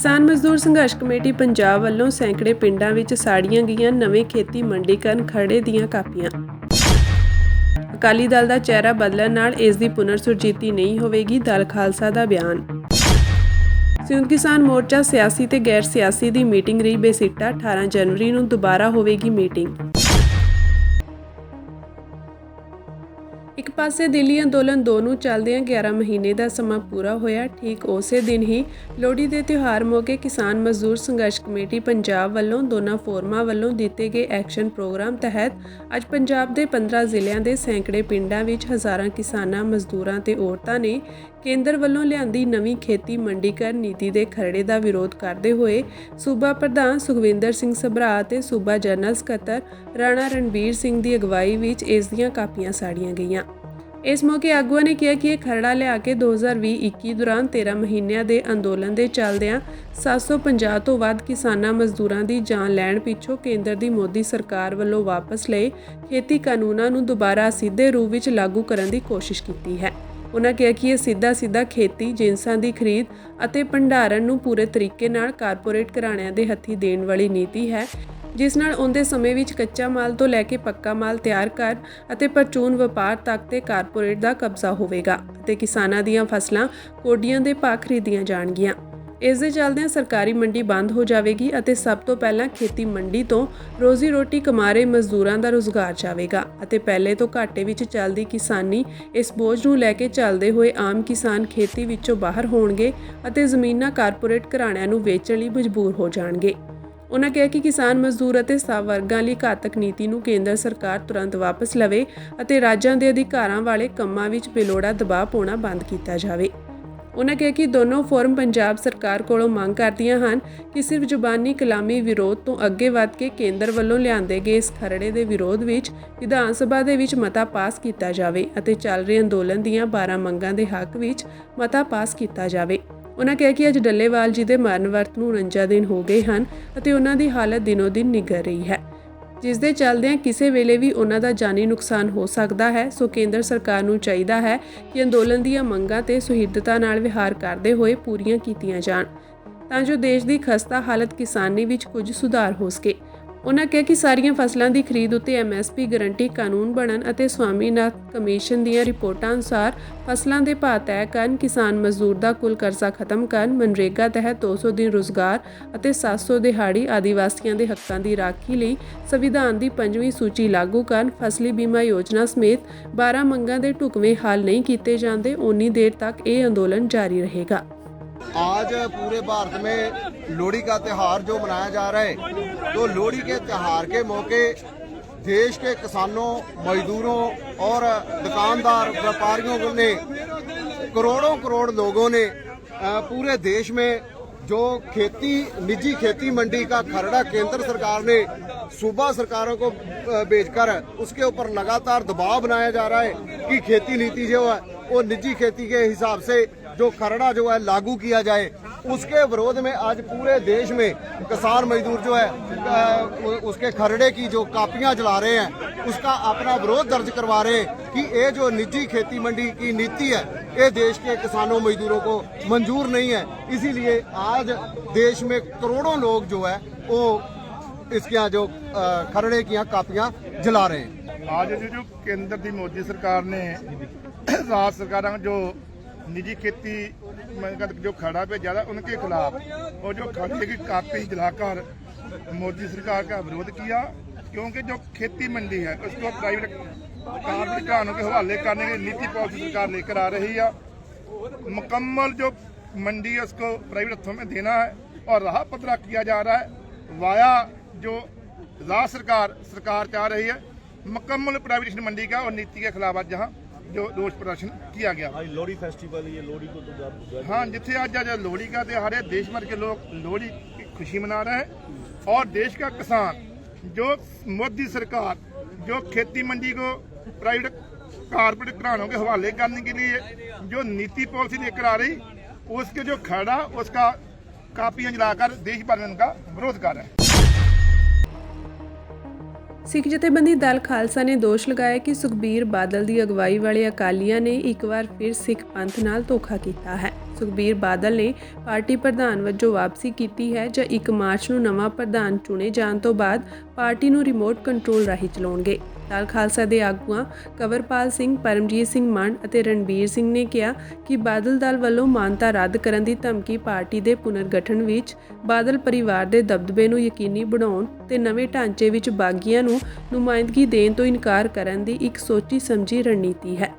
किसान मजदूर संघर्ष कमेटी पंजाब ਵੱਲੋਂ सैकड़े ਪਿੰਡਾਂ ਵਿੱਚ ਸਾੜੀਆਂ ਗਈਆਂ ਨਵੇਂ ਖੇਤੀ ਮੰਡੀਕਰਨ ਖਰੜੇ ਦੀਆਂ ਕਾਪੀਆਂ। ਅਕਾਲੀ ਦਲ ਦਾ ਚਿਹਰਾ ਬਦਲਣ ਨਾਲ ਇਸ ਦੀ ਪੁਨਰ ਸੁਰਜੀਤੀ ਨਹੀਂ ਹੋਵੇਗੀ, ਦਲ ਖਾਲਸਾ ਦਾ ਬਿਆਨ। ਸੰਯੁਕਤ ਕਿਸਾਨ ਮੋਰਚਾ ਸਿਆਸੀ ਤੇ ਗੈਰ ਸਿਆਸੀ ਦੀ ਮੀਟਿੰਗ ਰਹੀ ਬੇਸਿੱਟਾ, 18 ਜਨਵਰੀ ਨੂੰ ਦੁਬਾਰਾ ਹੋਵੇਗੀ ਮੀਟਿੰਗ। एक पासे दिल्ली अंदोलन 2 ਨੂੰ ਚੱਲਦਿਆਂ 11 ਮਹੀਨੇ ਦਾ ਸਮਾਂ ਪੂਰਾ ਹੋਇਆ। ठीक ਉਸੇ ਦਿਨ ਹੀ ਲੋਹੜੀ ਦੇ ਤਿਉਹਾਰ ਮੌਕੇ ਕਿਸਾਨ ਮਜ਼ਦੂਰ ਸੰਘਰਸ਼ ਕਮੇਟੀ ਪੰਜਾਬ ਵੱਲੋਂ ਦੋਨਾਂ ਫੋਰਮਾਂ ਵੱਲੋਂ ਦਿੱਤੇ ਗਏ ਐਕਸ਼ਨ ਪ੍ਰੋਗਰਾਮ ਤਹਿਤ ਅੱਜ ਪੰਜਾਬ ਦੇ 15 ਜ਼ਿਲ੍ਹਿਆਂ ਦੇ ਸੈਂਕੜੇ ਪਿੰਡਾਂ ਵਿੱਚ ਹਜ਼ਾਰਾਂ ਕਿਸਾਨਾਂ, ਮਜ਼ਦੂਰਾਂ ਤੇ ਔਰਤਾਂ ਨੇ ਕੇਂਦਰ ਵੱਲੋਂ ਲਿਆਂਦੀ ਨਵੀਂ ਖੇਤੀ ਮੰਡੀਕਰਨ ਨੀਤੀ ਦੇ ਖਰੜੇ ਦਾ ਵਿਰੋਧ ਕਰਦੇ ਹੋਏ ਸੂਬਾ ਪ੍ਰਧਾਨ ਸੁਖਵਿੰਦਰ ਸਿੰਘ ਸਭਰਾ ਅਤੇ ਸੂਬਾ ਜਨਰਲ ਸਕੱਤਰ ਰਾਣਾ ਰਣਬੀਰ ਸਿੰਘ ਦੀ ਅਗਵਾਈ ਵਿੱਚ ਇਸ ਦੀਆਂ ਕਾਪੀਆਂ ਸਾੜੀਆਂ ਗਈਆਂ। ਇਸ ਮੌਕੇ ਆਗੂਆਂ ਨੇ ਕਿਹਾ ਕਿ ਇਹ ਖਰੜਾ ਲਿਆ ਕੇ 2020-21 ਦੌਰਾਨ 13 ਮਹੀਨਿਆਂ ਦੇ ਅੰਦੋਲਨ ਦੇ ਚੱਲਦਿਆਂ 750 ਤੋਂ ਵੱਧ ਕਿਸਾਨਾਂ, ਮਜ਼ਦੂਰਾਂ ਦੀ ਜਾਨ ਲੈਣ ਪਿੱਛੋਂ ਕੇਂਦਰ ਦੀ ਮੋਦੀ ਸਰਕਾਰ ਵੱਲੋਂ ਵਾਪਸ ਲਏ ਖੇਤੀ ਕਾਨੂੰਨਾਂ ਨੂੰ ਦੁਬਾਰਾ ਸਿੱਧੇ ਰੂਪ ਵਿੱਚ ਲਾਗੂ ਕਰਨ ਦੀ ਕੋਸ਼ਿਸ਼ ਕੀਤੀ ਹੈ। ਉਨ੍ਹਾਂ ਕਿਹਾ ਕਿ ਇਹ ਸਿੱਧਾ ਖੇਤੀ ਜਿਨਸਾਂ ਦੀ ਖਰੀਦ ਅਤੇ ਭੰਡਾਰਨ ਨੂੰ ਪੂਰੇ ਤਰੀਕੇ ਨਾਲ ਕਾਰਪੋਰੇਟ ਘਰਾਣਿਆਂ ਦੇ ਹੱਥੀਂ ਦੇਣ ਵਾਲੀ ਨੀਤੀ ਹੈ, ਜਿਸ ਨਾਲ ਆਉਂਦੇ ਸਮੇਂ ਵਿੱਚ ਕੱਚਾ ਮਾਲ ਤੋਂ ਲੈ ਕੇ ਪੱਕਾ ਮਾਲ ਤਿਆਰ ਕਰ ਅਤੇ ਪਰਚੂਨ ਵਪਾਰ ਤੱਕ ਤੇ ਕਾਰਪੋਰੇਟ ਦਾ ਕਬਜ਼ਾ ਹੋਵੇਗਾ ਅਤੇ ਕਿਸਾਨਾਂ ਦੀਆਂ ਫਸਲਾਂ ਕੋਡੀਆਂ ਦੇ ਭਾਅ ਖਰੀਦੀਆਂ ਜਾਣਗੀਆਂ। ਇਸ ਦੇ ਚੱਲਦਿਆਂ ਸਰਕਾਰੀ ਮੰਡੀ ਬੰਦ ਹੋ ਜਾਵੇਗੀ ਅਤੇ ਸਭ ਤੋਂ ਪਹਿਲਾਂ ਖੇਤੀ ਮੰਡੀ ਤੋਂ ਰੋਜ਼ੀ ਰੋਟੀ ਕਮਾ ਰਹੇ ਮਜ਼ਦੂਰਾਂ ਦਾ ਰੁਜ਼ਗਾਰ ਜਾਵੇਗਾ ਅਤੇ ਪਹਿਲੇ ਤੋਂ ਘਾਟੇ ਵਿੱਚ ਚੱਲਦੀ ਕਿਸਾਨੀ ਇਸ ਬੋਝ ਨੂੰ ਲੈ ਕੇ ਚੱਲਦੇ ਹੋਏ ਆਮ ਕਿਸਾਨ ਖੇਤੀ ਵਿੱਚੋਂ ਬਾਹਰ ਹੋਣਗੇ ਅਤੇ ਜ਼ਮੀਨਾਂ ਕਾਰਪੋਰੇਟ ਘਰਾਣਿਆਂ ਨੂੰ ਵੇਚਣ ਲਈ ਮਜਬੂਰ ਹੋ ਜਾਣਗੇ। ਉਨ੍ਹਾਂ ਕਿਹਾ ਕਿ ਕਿਸਾਨ, ਮਜ਼ਦੂਰ ਅਤੇ ਸਭ ਵਰਗਾਂ ਲਈ ਘਾਤਕ ਨੀਤੀ ਨੂੰ ਕੇਂਦਰ ਸਰਕਾਰ ਤੁਰੰਤ ਵਾਪਸ ਲਵੇ ਅਤੇ ਰਾਜਾਂ ਦੇ ਅਧਿਕਾਰਾਂ ਵਾਲੇ ਕੰਮਾਂ ਵਿੱਚ ਬੇਲੋੜਾ ਦਬਾਅ ਪਾਉਣਾ ਬੰਦ ਕੀਤਾ ਜਾਵੇ। ਉਨ੍ਹਾਂ ਕਿਹਾ ਕਿ ਦੋਨੋਂ ਫੋਰਮ ਪੰਜਾਬ ਸਰਕਾਰ ਕੋਲੋਂ ਮੰਗ ਕਰਦੀਆਂ ਹਨ ਕਿ ਸਿਰਫ ਜ਼ੁਬਾਨੀ ਕਲਾਮੀ ਵਿਰੋਧ ਤੋਂ ਅੱਗੇ ਵੱਧ ਕੇ ਕੇਂਦਰ ਵੱਲੋਂ ਲਿਆਂਦੇ ਗਏ ਇਸ ਖਰੜੇ ਦੇ ਵਿਰੋਧ ਵਿੱਚ ਵਿਧਾਨ ਸਭਾ ਦੇ ਵਿੱਚ ਮਤਾ ਪਾਸ ਕੀਤਾ ਜਾਵੇ ਅਤੇ ਚੱਲ ਰਹੇ ਅੰਦੋਲਨ ਦੀਆਂ 12 ਮੰਗਾਂ ਦੇ ਹੱਕ ਵਿੱਚ ਮਤਾ ਪਾਸ ਕੀਤਾ ਜਾਵੇ। ਉਨ੍ਹਾਂ ਕਿਹਾ ਕਿ ਅੱਜ ਡੱਲੇਵਾਲ ਜੀ ਦੇ ਮਰਨ ਵਰਤ ਨੂੰ 49 ਦਿਨ ਹੋ ਗਏ ਹਨ ਅਤੇ ਉਹਨਾਂ ਦੀ ਹਾਲਤ ਦਿਨੋਂ ਦਿਨ ਨਿੱਘਰ ਰਹੀ ਹੈ, ਜਿਸ ਦੇ ਚੱਲਦਿਆਂ ਕਿਸੇ ਵੇਲੇ ਵੀ ਉਹਨਾਂ ਦਾ ਜਾਨੀ ਨੁਕਸਾਨ ਹੋ ਸਕਦਾ ਹੈ। ਸੋ ਕੇਂਦਰ ਸਰਕਾਰ ਨੂੰ ਚਾਹੀਦਾ ਹੈ ਕਿ ਅੰਦੋਲਨ ਦੀਆਂ ਮੰਗਾਂ ਤੇ ਸੁਹਿਰਦਤਾ ਨਾਲ ਵਿਹਾਰ ਕਰਦੇ ਹੋਏ ਪੂਰੀਆਂ ਕੀਤੀਆਂ ਜਾਣ ਤਾਂ ਜੋ ਦੇਸ਼ ਦੀ ਖਸਤਾ ਹਾਲਤ ਕਿਸਾਨੀ ਵਿੱਚ ਕੁਝ ਸੁਧਾਰ ਹੋ ਸਕੇ। ਉਨ੍ਹਾਂ ਕਿਹਾ ਕਿ ਸਾਰੀਆਂ ਫਸਲਾਂ ਦੀ ਖਰੀਦ ਉੱਤੇ MSP ਗਰੰਟੀ ਕਾਨੂੰਨ ਬਣਨ ਅਤੇ ਸਵਾਮੀਨਾਥਨ ਕਮਿਸ਼ਨ ਦੀਆਂ ਰਿਪੋਰਟਾਂ ਅਨੁਸਾਰ ਫਸਲਾਂ ਦੇ ਭਾਅ ਤੈਅ ਕਰਨ, ਕਿਸਾਨ ਮਜ਼ਦੂਰ ਦਾ ਕੁੱਲ ਕਰਜ਼ਾ ਖਤਮ ਕਰਨ, ਮਨਰੇਗਾ ਤਹਿਤ 200 ਦਿਨ ਰੁਜ਼ਗਾਰ ਅਤੇ 700 ਦਿਹਾੜੀ, ਆਦੀਵਾਸੀਆਂ ਦੇ ਹੱਕਾਂ ਦੀ ਰਾਖੀ ਲਈ ਸੰਵਿਧਾਨ ਦੀ 5ਵੀਂ ਸੂਚੀ ਲਾਗੂ ਕਰਨ, ਫਸਲੀ ਬੀਮਾ ਯੋਜਨਾ ਸਮੇਤ 12 ਮੰਗਾਂ ਦੇ ਢੁਕਵੇਂ ਹੱਲ नहीं ਕੀਤੇ ਜਾਂਦੇ ਉਨੀ ਦੇਰ तक ਇਹ ਅੰਦੋਲਨ ਜਾਰੀ रहेगा। आज पूरे भारत में लोहड़ी का त्यौहार जो मनाया जा रहा है, तो लोहड़ी के त्यौहार के मौके देश के किसानों, मजदूरों और दुकानदार, व्यापारियों ने, करोड़ों लोगों ने पूरे देश में जो निजी खेती मंडी का खरड़ा केंद्र सरकार ने सूबा सरकारों को भेजकर उसके ऊपर लगातार दबाव बनाया जा रहा है कि खेती नीति जो है वो निजी खेती के हिसाब से जो खरड़ा जो है लागू किया जाए। उसके विरोध में आज पूरे देश में किसान मजदूर जो है उसके खरड़े की जो कापियां जला रहे हैं, उसका अपना विरोध दर्ज करवा रहे हैं कि ये जो निजी खेती मंडी की नीति है ये देश के किसानों, मजदूरों को मंजूर नहीं है। इसीलिए आज देश में करोड़ों लोग जो है वो इसके यहाँ जो खरड़े की कापियां जला रहे हैं। आज जो केंद्र की मोदी सरकार ने राज्य सरकार जो निजी खेती जो खड़ा भेजा था उनके खिलाफ और जो खड़े की कापी जलाकर मोदी सरकार का विरोध किया, क्योंकि जो खेती मंडी है उसको प्राइवेट कारपोरेट घरानों के हवाले करने की नीति पॉलिसी सरकार लेकर आ रही है। मुकम्मल जो मंडी है उसको प्राइवेट हथों में देना है और राह पतरा किया जा रहा है वाया जो राज्य सरकार चाह रही है मुकम्मल प्राइवेटेशन मंडी का और नीति के खिलाफ आज जहाँ जो रोष प्रदर्शन किया गया। लोहड़ी फेस्टिवल, ये लोहड़ी को हाँ, जिथे आज लोहड़ी का त्यौहार है, देश भर के लोग लोहड़ी की खुशी मना रहे हैं और देश का किसान जो मोदी सरकार जो खेती मंडी को प्राइवेट कारपोरेट घरानों के हवाले करने के लिए जो नीति पॉलिसी लेकर आ रही, उसके जो खड़ा उसका कापियां जलाकर देश भर में उनका विरोध कर रहे हैं। सिख जथेबंदी दल खालसा ने दोष लगाया कि सुखबीर बादल की अगवाई वाले अकालियां ने एक बार फिर सिख पंथ नाल धोखा किया है। ਸੁਖਬੀਰ ਬਾਦਲ ਨੇ ਪਾਰਟੀ ਪ੍ਰਧਾਨ ਵਜੋਂ ਵਾਪਸੀ ਕੀਤੀ ਹੈ ਜਾਂ 1 ਮਾਰਚ ਨੂੰ ਨਵਾਂ ਪ੍ਰਧਾਨ ਚੁਣੇ ਜਾਣ ਤੋਂ ਬਾਅਦ ਪਾਰਟੀ ਨੂੰ ਰਿਮੋਟ ਕੰਟਰੋਲ ਰਾਹੀਂ ਚਲਾਉਣਗੇ। ਦਲ ਖਾਲਸਾ ਦੇ ਆਗੂਆਂ ਕੰਵਰਪਾਲ ਸਿੰਘ, ਪਰਮਜੀਤ ਸਿੰਘ ਮਾਨ ਅਤੇ ਰਣਬੀਰ ਸਿੰਘ ਨੇ ਕਿਹਾ ਕਿ ਬਾਦਲ ਦਲ ਵੱਲੋਂ ਮਾਨਤਾ ਰੱਦ ਕਰਨ ਦੀ ਧਮਕੀ ਪਾਰਟੀ ਦੇ ਪੁਨਰਗਠਨ ਵਿੱਚ ਬਾਦਲ ਪਰਿਵਾਰ ਦੇ ਦਬਦਬੇ ਨੂੰ ਯਕੀਨੀ ਬਣਾਉਣ ਤੇ ਨਵੇਂ ਢਾਂਚੇ ਵਿੱਚ ਬਾਗੀਆਂ ਨੂੰ ਨੁਮਾਇੰਦਗੀ ਦੇਣ ਤੋਂ ਇਨਕਾਰ ਕਰਨ ਦੀ ਇੱਕ ਸੋਚੀ ਸਮਝੀ ਰਣਨੀਤੀ ਹੈ।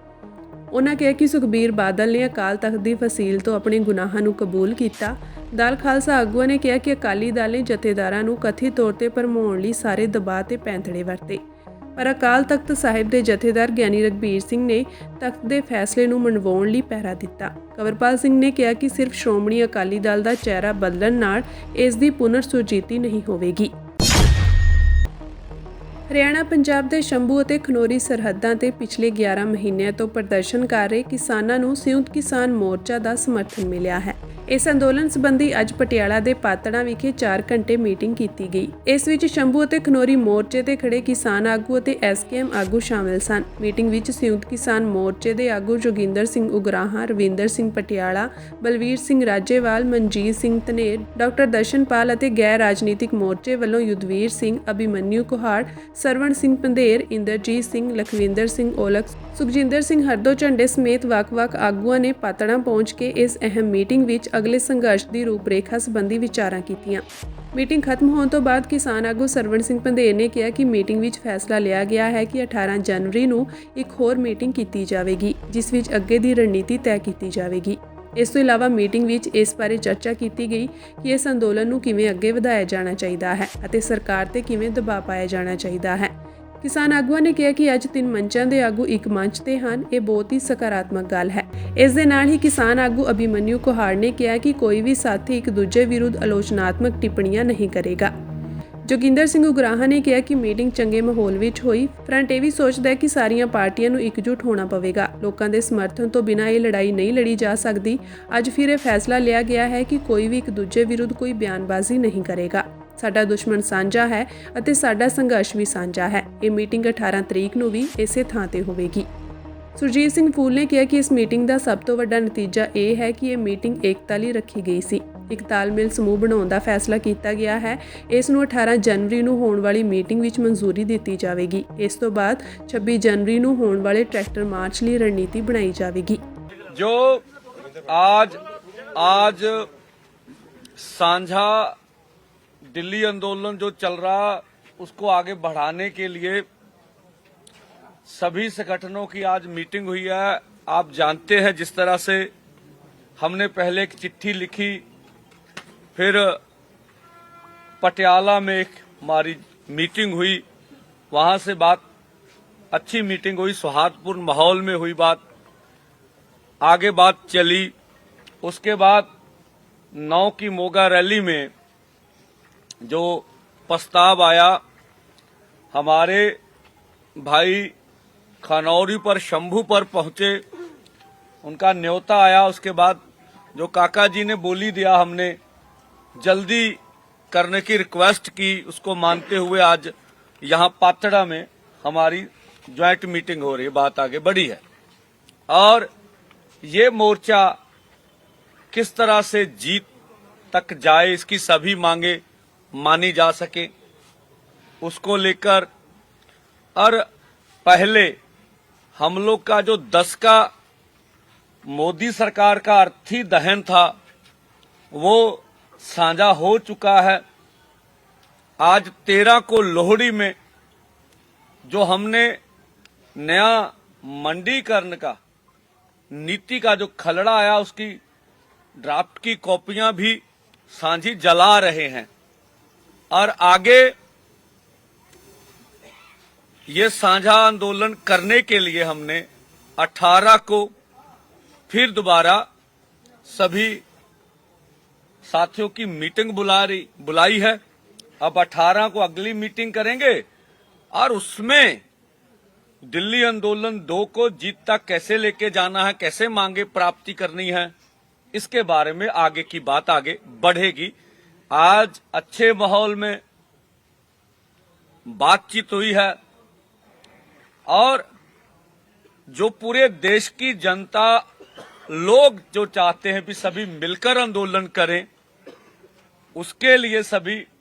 ਉਨ੍ਹਾਂ ਕਿਹਾ ਕਿ ਸੁਖਬੀਰ ਬਾਦਲ ਨੇ ਅਕਾਲ ਤਖਤ ਦੀ ਫਸੀਲ ਤੋਂ ਆਪਣੇ ਗੁਨਾਹਾਂ ਨੂੰ ਕਬੂਲ ਕੀਤਾ। ਦਲ ਖਾਲਸਾ ਆਗੂਆਂ ਨੇ ਕਿਹਾ ਕਿ ਅਕਾਲੀ ਦਲ ਨੇ ਜਥੇਦਾਰਾਂ ਨੂੰ ਕਥਿਤ ਤੌਰ ਤੇ ਭਰਮਾਉਣ ਲਈ ਸਾਰੇ ਦਬਾਅ ਤੇ ਪੈਂਤੜੇ ਵਰਤੇ, ਪਰ ਅਕਾਲ ਤਖਤ ਸਾਹਿਬ ਦੇ ਜਥੇਦਾਰ ਗਿਆਨੀ ਰਘਬੀਰ ਸਿੰਘ ਨੇ ਤਖਤ ਦੇ ਫੈਸਲੇ ਨੂੰ ਮਨਵਾਉਣ ਲਈ ਪਹਿਰਾ ਦਿੱਤਾ। ਕੰਵਰਪਾਲ ਸਿੰਘ ਨੇ ਕਿਹਾ ਕਿ ਸਿਰਫ ਸ਼੍ਰੋਮਣੀ ਅਕਾਲੀ ਦਲ ਦਾ ਚਿਹਰਾ ਬਦਲਣ ਨਾਲ ਇਸ ਦੀ ਪੁਨਰ ਸੁਰਜੀਤੀ ਨਹੀਂ ਹੋਵੇਗੀ। ਹਰਿਆਣਾ ਪੰਜਾਬ ਦੇ ਸ਼ੰਭੂ ਅਤੇ ਖਨੌਰੀ ਸਰਹੱਦਾਂ ਤੇ ਪਿਛਲੇ 11 ਮਹੀਨਿਆਂ ਤੋਂ ਪ੍ਰਦਰਸ਼ਨ ਕਰ ਰਹੇ ਕਿਸਾਨਾਂ ਨੂੰ ਸੰਯੁਕਤ ਕਿਸਾਨ ਮੋਰਚਾ ਦਾ ਸਮਰਥਨ ਮਿਲਿਆ ਹੈ। ਇਸ ਅੰਦੋਲਨ ਸੰਬੰਧੀ ਅੱਜ ਪਟਿਆਲਾ ਦੇ ਪਾਤੜਾਂ ਵਿਖੇ 4 ਘੰਟੇ ਮੀਟਿੰਗ ਕੀਤੀ ਗਈ। ਇਸ ਵਿੱਚ ਸ਼ੰਭੂ ਅਤੇ ਖਨੌਰੀ ਮੋਰਚੇ ਤੇ ਖੜੇ ਕਿਸਾਨ ਆਗੂ ਅਤੇ ਐਸਕੇਐਮ ਆਗੂ ਸ਼ਾਮਿਲ ਸਨ। ਮੀਟਿੰਗ ਵਿੱਚ ਸੰਯੁਕਤ ਕਿਸਾਨ ਮੋਰਚੇ ਦੇ ਆਗੂ ਜੋਗਿੰਦਰ ਸਿੰਘ ਉਗਰਾਹਾਂ, ਰਵਿੰਦਰ ਸਿੰਘ ਪਟਿਆਲਾ, ਬਲਵੀਰ ਸਿੰਘ ਰਾਜੇਵਾਲ, ਮਨਜੀਤ ਸਿੰਘ ਧਨੇਰ, ਡਾਕਟਰ ਦਰਸ਼ਨਪਾਲ ਅਤੇ ਗੈਰ ਰਾਜਨੀਤਿਕ ਮੋਰਚੇ ਵੱਲੋਂ ਯੁੱਧਵੀਰ ਸਿੰਘ, ਅਭਿਮਨਿਊ ਕੁਹਾੜ, ਸਰਵਣ ਸਿੰਘ ਪੰਧੇਰ, ਇੰਦਰਜੀਤ ਸਿੰਘ, ਲਖਵਿੰਦਰ ਸਿੰਘ ਔਲਖ, ਸੁਖਜਿੰਦਰ ਸਿੰਘ ਹਰਦੋ ਝੰਡੇ ਸਮੇਤ ਵੱਖ-ਵੱਖ ਆਗੂਆਂ ਨੇ ਪਾਤੜਾਂ ਪਹੁੰਚ ਕੇ ਇਸ ਅਹਿਮ ਮੀਟਿੰਗ ਵਿੱਚ ਅਗਲੇ ਸੰਘਰਸ਼ ਦੀ ਰੂਪਰੇਖਾ ਸੰਬੰਧੀ ਵਿਚਾਰਾਂ ਕੀਤੀਆਂ। ਮੀਟਿੰਗ ਖਤਮ ਹੋਣ ਤੋਂ ਬਾਅਦ ਕਿਸਾਨ ਆਗੂ ਸਰਵਣ ਸਿੰਘ ਪੰਧੇਰ ਨੇ ਕਿਹਾ ਕਿ ਮੀਟਿੰਗ ਵਿੱਚ ਫੈਸਲਾ ਲਿਆ ਗਿਆ ਹੈ ਕਿ 18 ਜਨਵਰੀ ਨੂੰ ਇੱਕ ਹੋਰ ਮੀਟਿੰਗ ਕੀਤੀ ਜਾਵੇਗੀ, ਜਿਸ ਵਿੱਚ ਅੱਗੇ ਦੀ ਰਣਨੀਤੀ ਤੈਅ ਕੀਤੀ ਜਾਵੇਗੀ। ਇਸ ਤੋਂ ਇਲਾਵਾ ਮੀਟਿੰਗ ਵਿੱਚ ਇਸ ਬਾਰੇ ਚਰਚਾ ਕੀਤੀ ਗਈ ਕਿ ਇਸ ਅੰਦੋਲਨ ਨੂੰ ਕਿਵੇਂ ਅੱਗੇ ਵਧਾਇਆ ਜਾਣਾ ਚਾਹੀਦਾ ਹੈ ਅਤੇ ਸਰਕਾਰ ਤੇ ਕਿਵੇਂ ਦਬਾਅ ਪਾਇਆ ਜਾਣਾ ਚਾਹੀਦਾ ਹੈ। ਕਿਸਾਨ ਆਗੂਆਂ ਨੇ ਕਿਹਾ ਕਿ ਅੱਜ 3 ਮੰਚਾਂ ਦੇ ਆਗੂ ਇੱਕ ਮੰਚ ਤੇ ਹਨ, ਇਹ ਬਹੁਤ ਹੀ ਸਕਾਰਾਤਮਕ ਗੱਲ ਹੈ। ਇਸ ਦੇ ਨਾਲ ਹੀ ਕਿਸਾਨ ਆਗੂ ਅਭਿਮਨਿਊ ਕੁਹਾੜ ਨੇ ਕਿਹਾ ਕਿ ਕੋਈ ਵੀ ਸਾਥੀ ਇੱਕ ਦੂਜੇ ਵਿਰੁੱਧ ਆਲੋਚਨਾਤਮਕ ਟਿੱਪਣੀਆਂ ਨਹੀਂ ਕਰੇਗਾ। ਜੋਗਿੰਦਰ ਸਿੰਘ ਉਗਰਾਹਾਂ ਨੇ ਕਿਹਾ ਕਿ ਮੀਟਿੰਗ ਚੰਗੇ ਮਾਹੌਲ ਵਿੱਚ ਹੋਈ। ਫਰੰਟ ਇਹ ਵੀ ਸੋਚਦਾ ਹੈ ਕਿ ਸਾਰੀਆਂ ਪਾਰਟੀਆਂ ਨੂੰ ਇਕਜੁੱਟ ਹੋਣਾ ਪਵੇਗਾ। ਲੋਕਾਂ ਦੇ ਸਮਰਥਨ ਤੋਂ ਬਿਨਾਂ ਇਹ ਲੜਾਈ ਨਹੀਂ ਲੜੀ ਜਾ ਸਕਦੀ। ਅੱਜ ਫਿਰ ਇਹ ਫੈਸਲਾ ਲਿਆ ਗਿਆ ਹੈ ਕਿ ਕੋਈ ਵੀ ਇੱਕ ਦੂਜੇ ਵਿਰੁੱਧ ਕੋਈ ਬਿਆਨਬਾਜ਼ੀ ਨਹੀਂ ਕਰੇਗਾ। ਸਾਡਾ ਦੁਸ਼ਮਣ ਸਾਂਝਾ ਹੈ ਅਤੇ ਸਾਡਾ ਸੰਘਰਸ਼ ਵੀ ਸਾਂਝਾ ਹੈ। ਇਹ ਮੀਟਿੰਗ 18 ਤਰੀਕ ਨੂੰ ਵੀ ਇਸੇ ਥਾਂ ਤੇ ਹੋਵੇਗੀ। ਸੁਰਜੀਤ ਸਿੰਘ ਫੂਲ ਨੇ ਕਿਹਾ ਕਿ ਇਸ ਮੀਟਿੰਗ ਦਾ ਸਭ ਤੋਂ ਵੱਡਾ ਨਤੀਜਾ ਇਹ ਹੈ ਕਿ ਇਹ ਮੀਟਿੰਗ ਏਕਤਾ ਲਈ ਰੱਖੀ ਗਈ ਸੀ। ਇੱਕ ਤਾਲਮੇਲ ਸਮੂਹ ਬਣਾਉਣ ਦਾ ਫੈਸਲਾ ਕੀਤਾ ਗਿਆ ਹੈ। ਇਸ ਨੂੰ 18 ਜਨਵਰੀ ਨੂੰ ਹੋਣ ਵਾਲੀ ਮੀਟਿੰਗ ਵਿੱਚ ਮਨਜ਼ੂਰੀ ਦਿੱਤੀ ਜਾਵੇਗੀ। ਇਸ ਤੋਂ ਬਾਅਦ 26 ਜਨਵਰੀ ਨੂੰ ਹੋਣ ਵਾਲੇ ਟਰੈਕਟਰ ਮਾਰਚ ਲਈ ਰਣਨੀਤੀ ਬਣਾਈ ਜਾਵੇਗੀ। जो आज साझा दिल्ली आंदोलन जो चल रहा उसको आगे बढ़ाने के लिए सभी संगठनों की आज मीटिंग हुई है। आप जानते हैं जिस तरह से हमने पहले एक चिट्ठी लिखी, फिर पटियाला में एक हमारी मीटिंग हुई, वहां से बात अच्छी मीटिंग हुई, सौहार्दपूर्ण माहौल में हुई बात, आगे बात चली। उसके बाद 9 की मोगा रैली में जो प्रस्ताव आया, हमारे भाई खनौरी पर शंभू पर पहुंचे, उनका न्योता आया। उसके बाद जो काका जी ने बोली दिया, हमने जल्दी करने की रिक्वेस्ट की, उसको मानते हुए आज यहाँ पातड़ा में हमारी ज्वाइंट मीटिंग हो रही है, बात आगे बढ़ी है। और ये मोर्चा किस तरह से जीत तक जाए, इसकी सभी मांगे मानी जा सके, उसको लेकर। और पहले हम लोग का जो 10 का मोदी सरकार का अर्थी दहन था वो साझा हो चुका है। आज 13 को लोहड़ी में जो हमने नया मंडीकरण का नीति का जो खलड़ा आया, उसकी ड्राफ्ट की कॉपियां भी साझी जला रहे हैं। और आगे ये साझा आंदोलन करने के लिए हमने 18 को फिर दोबारा सभी साथियों की मीटिंग बुलाई है। अब 18 को अगली मीटिंग करेंगे और उसमें दिल्ली आंदोलन 2 को जीत तक कैसे लेके जाना है, कैसे मांगे प्राप्ति करनी है, इसके बारे में आगे की बात आगे बढ़ेगी। आज अच्छे माहौल में बातचीत हुई है और जो पूरे देश की जनता लोग जो चाहते हैं कि सभी मिलकर आंदोलन करें, उसके लिए सभी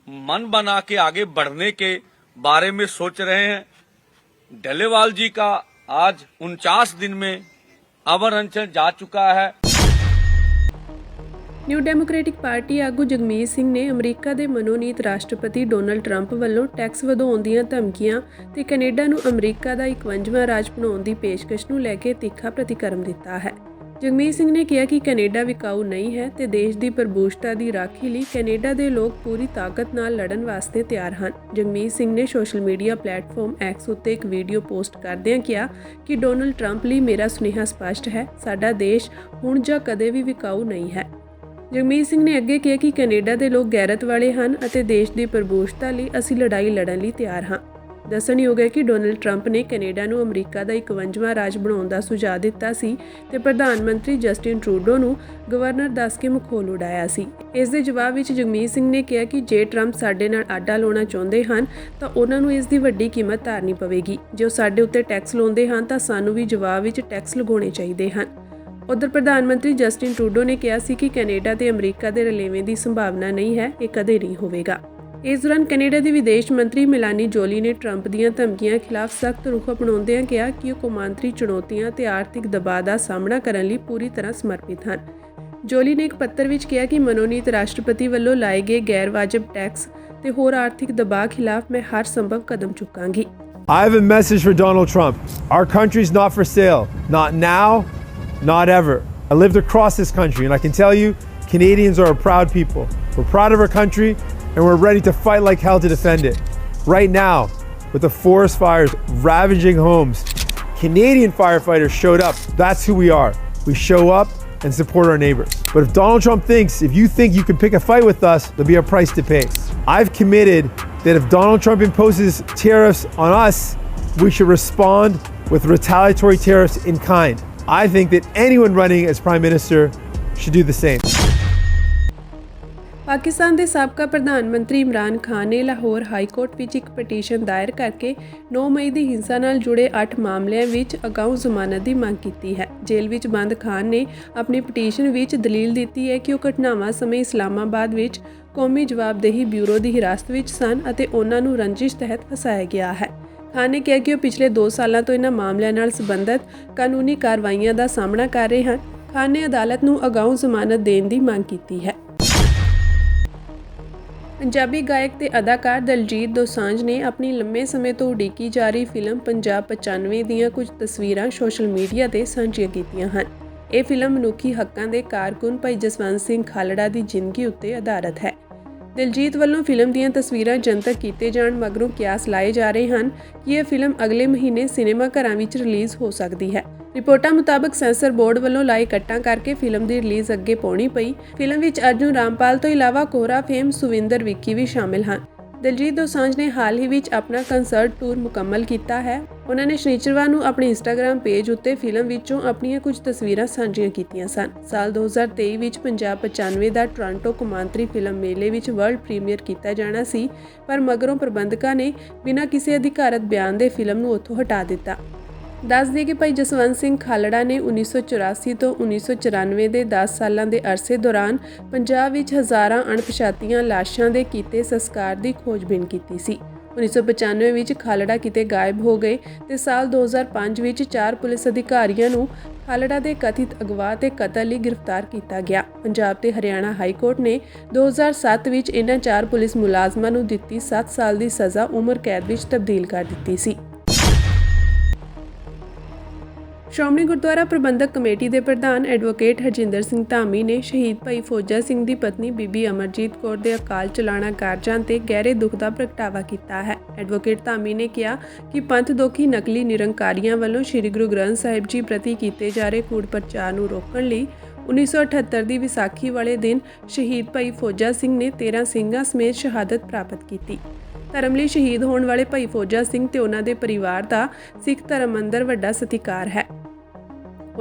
मन बना के आगे बढ़ने के बारे में सोच रहे हैं। डलेवाल जी का आज 49 दिन में अमर अनशन जा चुका है। ਨਿਊ ਡੈਮੋਕ੍ਰੈਟਿਕ ਪਾਰਟੀ ਆਗੂ ਜਗਮੀਤ ਸਿੰਘ ਨੇ ਅਮਰੀਕਾ ਦੇ ਮਨੋਨੀਤ ਰਾਸ਼ਟਰਪਤੀ ਡੋਨਲਡ ਟਰੰਪ ਵੱਲੋਂ ਟੈਕਸ ਵਧਾਉਣ ਦੀਆਂ ਧਮਕੀਆਂ ਤੇ ਕੈਨੇਡਾ ਨੂੰ ਅਮਰੀਕਾ ਦਾ 51ਵਾਂ ਰਾਜ ਬਣਾਉਣ ਦੀ ਪੇਸ਼ਕਸ਼ ਨੂੰ ਲੈ ਕੇ ਤਿੱਖਾ ਪ੍ਰਤੀਕਰਮ ਦਿੱਤਾ ਹੈ। ਜਗਮੀਤ ਸਿੰਘ ਨੇ ਕਿਹਾ ਕਿ ਕੈਨੇਡਾ ਵਿਕਾਊ ਨਹੀਂ ਹੈ ਤੇ ਦੇਸ਼ ਦੀ ਪ੍ਰਭੂਸ਼ਤਾ ਦੀ ਰਾਖੀ ਲਈ ਕੈਨੇਡਾ ਦੇ ਲੋਕ ਪੂਰੀ ਤਾਕਤ ਨਾਲ ਲੜਨ ਵਾਸਤੇ ਤਿਆਰ ਹਨ। ਜਗਮੀਤ ਸਿੰਘ ਨੇ ਸੋਸ਼ਲ ਮੀਡੀਆ ਪਲੇਟਫਾਰਮ ਐਕਸ ਉੱਤੇ ਇੱਕ ਵੀਡੀਓ ਪੋਸਟ ਕਰਦਿਆਂ ਕਿਹਾ ਕਿ ਡੋਨਲਡ ਟਰੰਪ ਲਈ ਮੇਰਾ ਸੁਨੇਹਾ ਸਪਸ਼ਟ ਹੈ, ਸਾਡਾ ਦੇਸ਼ ਹੁਣ ਜਾਂ ਕਦੇ ਵੀ ਵਿਕਾਊ ਨਹੀਂ ਹੈ। ਜਗਮੀਤ ਸਿੰਘ ਨੇ ਅੱਗੇ ਕਿਹਾ ਕਿ ਕੈਨੇਡਾ ਦੇ ਲੋਕ ਗੈਰਤ ਵਾਲੇ ਹਨ ਅਤੇ ਦੇਸ਼ ਦੀ ਪ੍ਰਭੂਸ਼ਤਾ ਲਈ ਅਸੀਂ ਲੜਾਈ ਲੜਨ ਲਈ ਤਿਆਰ ਹਾਂ। ਦੱਸਣਯੋਗ ਹੈ ਕਿ ਡੋਨਲਡ ਟਰੰਪ ਨੇ ਕੈਨੇਡਾ ਨੂੰ ਅਮਰੀਕਾ ਦਾ 51ਵਾਂ ਰਾਜ ਬਣਾਉਣ ਦਾ ਸੁਝਾਅ ਦਿੱਤਾ ਸੀ ਤੇ ਪ੍ਰਧਾਨ ਮੰਤਰੀ ਜਸਟਿਨ ਟਰੂਡੋ ਨੂੰ ਗਵਰਨਰ ਦੱਸ ਕੇ ਮਖੌਲ ਉਡਾਇਆ ਸੀ। ਇਸ ਦੇ ਜਵਾਬ ਵਿੱਚ ਜਗਮੀਤ ਸਿੰਘ ਨੇ ਕਿਹਾ ਕਿ ਜੇ ਟਰੰਪ ਸਾਡੇ ਨਾਲ ਆਡਾ ਲਾਉਣਾ ਚਾਹੁੰਦੇ ਹਨ ਤਾਂ ਉਹਨਾਂ ਨੂੰ ਇਸ ਦੀ ਵੱਡੀ ਕੀਮਤ ਤਾਰਨੀ ਪਵੇਗੀ। ਜੇ ਉਹ ਸਾਡੇ ਉੱਤੇ ਟੈਕਸ ਲਾਉਂਦੇ ਹਨ ਤਾਂ ਸਾਨੂੰ ਵੀ ਜਵਾਬ ਵਿੱਚ ਟੈਕਸ ਲਗਾਉਣੇ ਚਾਹੀਦੇ ਹਨ। ਉਧਰ ਪ੍ਰਧਾਨ ਮੰਤਰੀ ਜਸਟਿਨ ਟਰੂਡੋ ਨੇ ਕਿਹਾ ਸੀ ਕਿ ਕੈਨੇਡਾ ਤੇ ਅਮਰੀਕਾ ਦੇ ਰਲੇਵੇਂ ਦੀ ਸੰਭਾਵਨਾ ਨਹੀਂ ਹੈ, ਇਹ ਕਦੇ ਨਹੀਂ ਹੋਵੇਗਾ। ਇਸ ਦੌਰਾਨ ਕੈਨੇਡਾ ਦੀ ਵਿਦੇਸ਼ ਮੰਤਰੀ ਮਿਲਾਨੀ ਜੋਲੀ ਨੇ ਟਰੰਪ ਦੀਆਂ ਧਮਕੀਆਂ ਖਿਲਾਫ ਸਖਤ ਰੁਖ ਅਪਣਾਉਂਦਿਆਂ ਕਿਹਾ ਕਿ ਉਹ ਕੌਮਾਂਤਰੀ ਚੁਣੌਤੀਆਂ ਤੇ ਆਰਥਿਕ ਦਬਾਅ ਦਾ ਸਾਹਮਣਾ ਕਰਨ ਲਈ ਪੂਰੀ ਤਰ੍ਹਾਂ ਸਮਰਪਿਤ ਹਨ। ਜੋਲੀ ਨੇ ਇੱਕ ਪੱਤਰ ਵਿੱਚ ਕਿਹਾ ਕਿ ਮਨੋਨੀਤ ਰਾਸ਼ਟਰਪਤੀ ਵੱਲੋਂ ਲਾਏ ਗਏ ਗੈਰ ਵਾਜਬ ਟੈਕਸ ਤੇ ਹੋਰ ਆਰਥਿਕ ਦਬਾਅ ਖਿਲਾਫ ਮੈਂ ਹਰ ਸੰਭਵ ਕਦਮ ਚੁੱਕਾਂਗੀ। I have a message for Donald Trump. Our country's not for sale. Not now, not ever. I lived across this country and I can tell you, Canadians are a proud people. We're proud of our country and we're ready to fight like hell to defend it. Right now, with the forest fires ravaging homes, Canadian firefighters showed up. That's who we are. We show up and support our neighbors. But if Donald Trump if you think you can pick a fight with us, there'll be a price to pay. I've committed that if Donald Trump imposes tariffs on us, we should respond with retaliatory tariffs in kind. I think that anyone running as Prime Minister should do the same. Pakistan ਦੇ ਸਾਬਕਾ ਪ੍ਰਧਾਨ ਮੰਤਰੀ ਇਮਰਾਨ ਖਾਨ ਨੇ Lahore high court ਵਿੱਚ ਇੱਕ petition ਦਾਇਰ ਕਰਕੇ 9 ਮਈ ਦੀ ਹਿੰਸਾ ਨਾਲ ਜੁੜੇ 8 ਮਾਮਲਿਆਂ ਵਿੱਚ ਅਗਾਊਂ ਜ਼ਮਾਨਤ ਦੀ ਮੰਗ ਕੀਤੀ ਹੈ। ਜੇਲ੍ਹ ਵਿੱਚ ਬੰਦ ਖਾਨ ਨੇ ਆਪਣੀ ਪਟੀਸ਼ਨ ਵਿੱਚ ਦਲੀਲ ਦਿੱਤੀ ਹੈ ਕਿ ਉਹ ਘਟਨਾਵਾਂ ਸਮੇਂ ਇਸਲਾਮਾਬਾਦ ਵਿੱਚ ਕੌਮੀ ਜਵਾਬਦੇਹੀ ਬਿਊਰੋ ਦੀ ਹਿਰਾਸਤ ਵਿੱਚ ਸਨ ਅਤੇ ਉਹਨਾਂ ਨੂੰ ਰੰਜਿਸ਼ ਤਹਿਤ ਫਸਾਇਆ ਗਿਆ ਹੈ। ਖਾਨ ਨੇ ਕਿਹਾ ਕਿ ਉਹ ਪਿਛਲੇ 2 ਸਾਲਾਂ ਤੋਂ ਇਹਨਾਂ ਮਾਮਲਿਆਂ ਨਾਲ ਸੰਬੰਧਿਤ ਕਾਨੂੰਨੀ ਕਾਰਵਾਈਆਂ ਦਾ ਸਾਹਮਣਾ ਕਰ ਰਹੇ ਹਨ। ਖਾਨ ਨੇ ਅਦਾਲਤ ਨੂੰ ਅਗਾਊਂ ਜ਼ਮਾਨਤ ਦੇਣ ਦੀ ਮੰਗ ਕੀਤੀ ਹੈ। ਪੰਜਾਬੀ ਗਾਇਕ ਤੇ ਅਦਾਕਾਰ ਦਲਜੀਤ ਦੋਸਾਂਝ ਨੇ ਆਪਣੀ ਲੰਮੇ ਸਮੇਂ ਤੋਂ ਉਡੀਕੀ ਜਾ ਰਹੀ ਫਿਲਮ ਪੰਜਾਬ 95 ਦੀਆਂ ਕੁਝ ਤਸਵੀਰਾਂ ਸੋਸ਼ਲ ਮੀਡੀਆ ਤੇ ਸਾਂਝੀਆਂ ਕੀਤੀਆਂ ਹਨ। ਇਹ ਫਿਲਮ ਮਨੁੱਖੀ ਹੱਕਾਂ ਦੇ ਕਾਰਕੁਨ ਭਾਈ ਜਸਵੰਤ ਸਿੰਘ ਖਾਲੜਾ ਦੀ ਜ਼ਿੰਦਗੀ ਉੱਤੇ ਆਧਾਰਿਤ ਹੈ। ਦਿਲਜੀਤ ਵੱਲੋਂ ਫਿਲਮ ਦੀਆਂ ਤਸਵੀਰਾਂ ਜਨਤਕ ਕੀਤੇ ਜਾਣ ਮਗਰੋਂ ਕਿਆਸ ਲਾਏ ਜਾ ਰਹੇ ਹਨ ਕਿ ਇਹ ਫਿਲਮ ਅਗਲੇ ਮਹੀਨੇ ਸਿਨੇਮਾ ਘਰਾਂ ਵਿੱਚ ਰਿਲੀਜ਼ ਹੋ ਸਕਦੀ ਹੈ। ਰਿਪੋਰਟਾਂ ਮੁਤਾਬਕ ਸੈਂਸਰ ਬੋਰਡ ਵੱਲੋਂ ਲਾਏ ਕੱਟਾਂ ਕਰਕੇ ਫਿਲਮ ਦੀ ਰਿਲੀਜ਼ ਅੱਗੇ ਪਾਉਣੀ ਪਈ। ਫਿਲਮ ਵਿੱਚ ਅਰਜੁਨ ਰਾਮਪਾਲ ਤੋਂ ਇਲਾਵਾ ਕੋਹਰਾ ਫੇਮ ਸੁਵਿੰਦਰ ਵਿੱਕੀ ਵੀ ਸ਼ਾਮਿਲ ਹਨ। ਦਿਲਜੀਤ ਦੋਸਾਂਝ ਨੇ ਹਾਲ ਹੀ ਵਿੱਚ ਆਪਣਾ ਕੰਸਰਟ ਟੂਰ ਮੁਕੰਮਲ ਕੀਤਾ ਹੈ। ਉਹਨਾਂ ਨੇ ਸ਼ਨੀਚਰਵਾਰ ਨੂੰ ਆਪਣੇ ਇੰਸਟਾਗ੍ਰਾਮ ਪੇਜ ਉੱਤੇ ਫਿਲਮ ਵਿੱਚੋਂ ਆਪਣੀਆਂ ਕੁਝ ਤਸਵੀਰਾਂ ਸਾਂਝੀਆਂ ਕੀਤੀਆਂ ਸਨ। ਸਾਲ 2023 ਵਿੱਚ ਪੰਜਾਬ 95 ਦਾ ਟੋਰਾਂਟੋ ਕੌਮਾਂਤਰੀ ਫਿਲਮ ਮੇਲੇ ਵਿੱਚ ਵਰਲਡ ਪ੍ਰੀਮੀਅਰ ਕੀਤਾ ਜਾਣਾ ਸੀ, ਪਰ ਮਗਰੋਂ ਪ੍ਰਬੰਧਕਾਂ ਨੇ ਬਿਨਾਂ ਕਿਸੇ ਅਧਿਕਾਰਤ ਬਿਆਨ ਦੇ ਫਿਲਮ ਨੂੰ ਉੱਥੋਂ ਹਟਾ ਦਿੱਤਾ। ਦੱਸ ਦਈਏ ਕਿ ਭਾਈ ਜਸਵੰਤ ਸਿੰਘ ਖਾਲੜਾ ਨੇ 1984 ਤੋਂ 1994 ਦੇ 10 ਸਾਲਾਂ ਦੇ ਅਰਸੇ ਦੌਰਾਨ ਪੰਜਾਬ ਵਿੱਚ ਹਜ਼ਾਰਾਂ ਅਣਪਛਾਤੀਆਂ ਲਾਸ਼ਾਂ ਦੇ ਕੀਤੇ ਸੰਸਕਾਰ ਦੀ ਖੋਜਬੀਨ ਕੀਤੀ ਸੀ। 1995 ਵਿੱਚ ਖਾਲੜਾ ਕਿਤੇ ਗਾਇਬ ਹੋ ਗਏ ਤੇ ਸਾਲ 2005 ਵਿੱਚ 4 ਪੁਲਿਸ ਅਧਿਕਾਰੀਆਂ ਨੂੰ ਖਾਲੜਾ ਦੇ ਕਥਿਤ ਅਗਵਾ ਤੇ ਕਤਲ ਲਈ ਗ੍ਰਿਫਤਾਰ ਕੀਤਾ ਗਿਆ। ਪੰਜਾਬ ਤੇ ਹਰਿਆਣਾ ਹਾਈ ਕੋਰਟ ਨੇ 2007 ਵਿੱਚ ਇਹਨਾਂ 4 ਪੁਲਿਸ ਮੁਲਾਜ਼ਮਾਂ ਨੂੰ ਦਿੱਤੀ 7 ਸਾਲ ਦੀ ਸਜ਼ਾ ਉਮਰ ਕੈਦ ਵਿੱਚ ਤਬਦੀਲ ਕਰ ਦਿੱਤੀ ਸੀ। ਸ਼੍ਰੋਮਣੀ ਗੁਰਦੁਆਰਾ ਪ੍ਰਬੰਧਕ ਕਮੇਟੀ ਦੇ ਪ੍ਰਧਾਨ ਐਡਵੋਕੇਟ ਹਰਜਿੰਦਰ ਸਿੰਘ ਧਾਮੀ ਨੇ ਸ਼ਹੀਦ ਭਾਈ ਫੌਜਾ ਸਿੰਘ ਦੀ ਪਤਨੀ ਬੀਬੀ ਅਮਰਜੀਤ ਕੌਰ ਦੇ ਅਕਾਲ ਚਲਾਣਾ ਕਾਰਜਾਂ ਤੇ ਗਹਿਰੇ ਦੁੱਖ ਦਾ ਪ੍ਰਗਟਾਵਾ ਕੀਤਾ ਹੈ। ਐਡਵੋਕੇਟ ਧਾਮੀ ਨੇ ਕਿਹਾ ਕਿ ਪੰਥ ਦੋਖੀ ਨਕਲੀ ਨਿਰੰਕਾਰੀਆਂ ਵੱਲੋਂ ਸ੍ਰੀ ਗੁਰੂ ਗ੍ਰੰਥ ਸਾਹਿਬ ਜੀ ਪ੍ਰਤੀ ਕੀਤੇ ਜਾ ਰਹੇ ਕੂੜ ਪ੍ਰਚਾਰ ਨੂੰ ਰੋਕਣ ਲਈ 1978 ਦੀ ਵਿਸਾਖੀ ਵਾਲੇ ਦਿਨ ਸ਼ਹੀਦ ਭਾਈ ਫੌਜਾ ਸਿੰਘ ਨੇ 13 ਸਿੰਘਾਂ ਸਮੇਤ ਸ਼ਹਾਦਤ ਪ੍ਰਾਪਤ ਕੀਤੀ। ਧਰਮ ਲਈ ਸ਼ਹੀਦ ਹੋਣ ਵਾਲੇ ਭਾਈ ਫੌਜਾ ਸਿੰਘ ਤੇ ਉਹਨਾਂ ਦੇ ਪਰਿਵਾਰ ਦਾ ਸਿੱਖ ਧਰਮ ਅੰਦਰ ਵੱਡਾ ਸਤਿਕਾਰ ਹੈ।